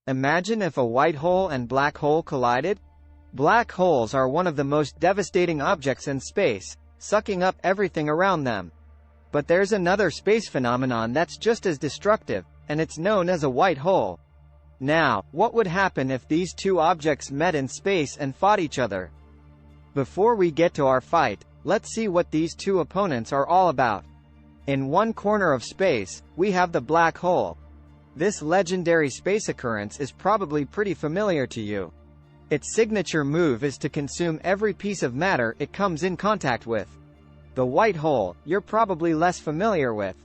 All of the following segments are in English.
Imagine if a white hole and black hole collided? Black holes are one of the most devastating objects in space, sucking up everything around them. But there's another space phenomenon that's just as destructive, and it's known as a white hole. Now, what would happen if these two objects met in space and fought each other? Before we get to our fight, let's see what these two opponents are all about. In one corner of space, we have the black hole. This legendary space occurrence is probably pretty familiar to you. Its signature move is to consume every piece of matter it comes in contact with. The white hole, you're probably less familiar with.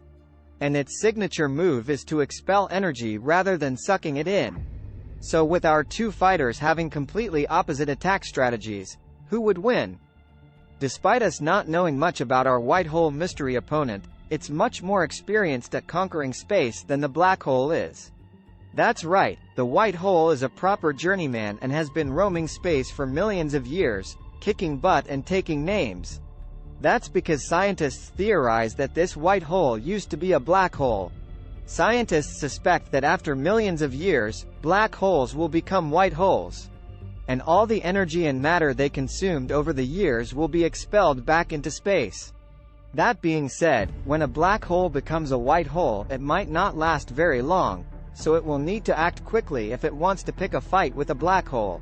And its signature move is to expel energy rather than sucking it in. So with our two fighters having completely opposite attack strategies, who would win? Despite us not knowing much about our white hole mystery opponent, it's much more experienced at conquering space than the black hole is. That's right, the white hole is a proper journeyman and has been roaming space for millions of years, kicking butt and taking names. That's because scientists theorize that this white hole used to be a black hole. Scientists suspect that after millions of years, black holes will become white holes. And all the energy and matter they consumed over the years will be expelled back into space. That being said, when a black hole becomes a white hole, it might not last very long, so it will need to act quickly if it wants to pick a fight with a black hole.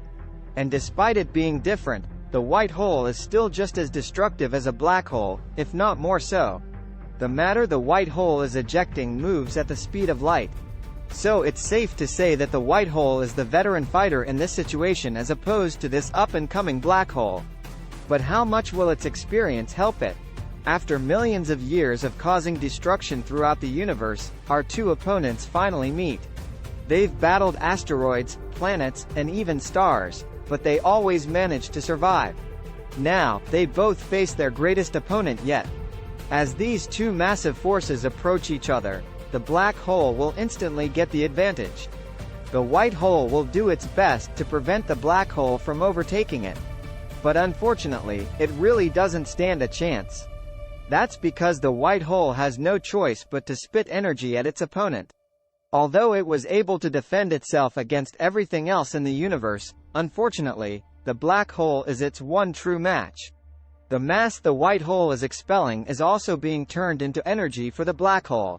And despite it being different, the white hole is still just as destructive as a black hole, if not more so. The matter the white hole is ejecting moves at the speed of light. So it's safe to say that the white hole is the veteran fighter in this situation as opposed to this up-and-coming black hole. But how much will its experience help it? After millions of years of causing destruction throughout the universe, our two opponents finally meet. They've battled asteroids, planets, and even stars, but they always manage to survive. Now, they both face their greatest opponent yet. As these two massive forces approach each other, the black hole will instantly get the advantage. The white hole will do its best to prevent the black hole from overtaking it. But unfortunately, it really doesn't stand a chance. That's because the white hole has no choice but to spit energy at its opponent. Although it was able to defend itself against everything else in the universe, unfortunately, the black hole is its one true match. The mass the white hole is expelling is also being turned into energy for the black hole.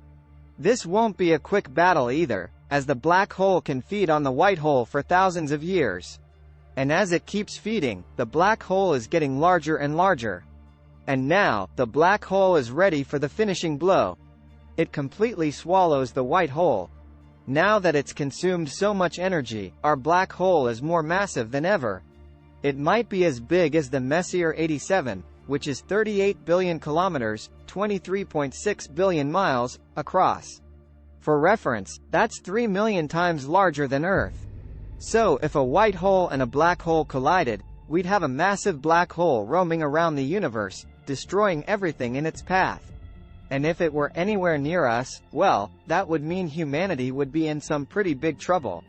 This won't be a quick battle either, as the black hole can feed on the white hole for thousands of years. And as it keeps feeding, the black hole is getting larger and larger. And now, the black hole is ready for the finishing blow. It completely swallows the white hole. Now that it's consumed so much energy, our black hole is more massive than ever. It might be as big as the Messier 87, which is 38 billion kilometers, 23.6 billion miles, across. For reference, that's 3 million times larger than Earth. So if a white hole and a black hole collided, we'd have a massive black hole roaming around the universe, destroying everything in its path. And if it were anywhere near us, well, that would mean humanity would be in some pretty big trouble.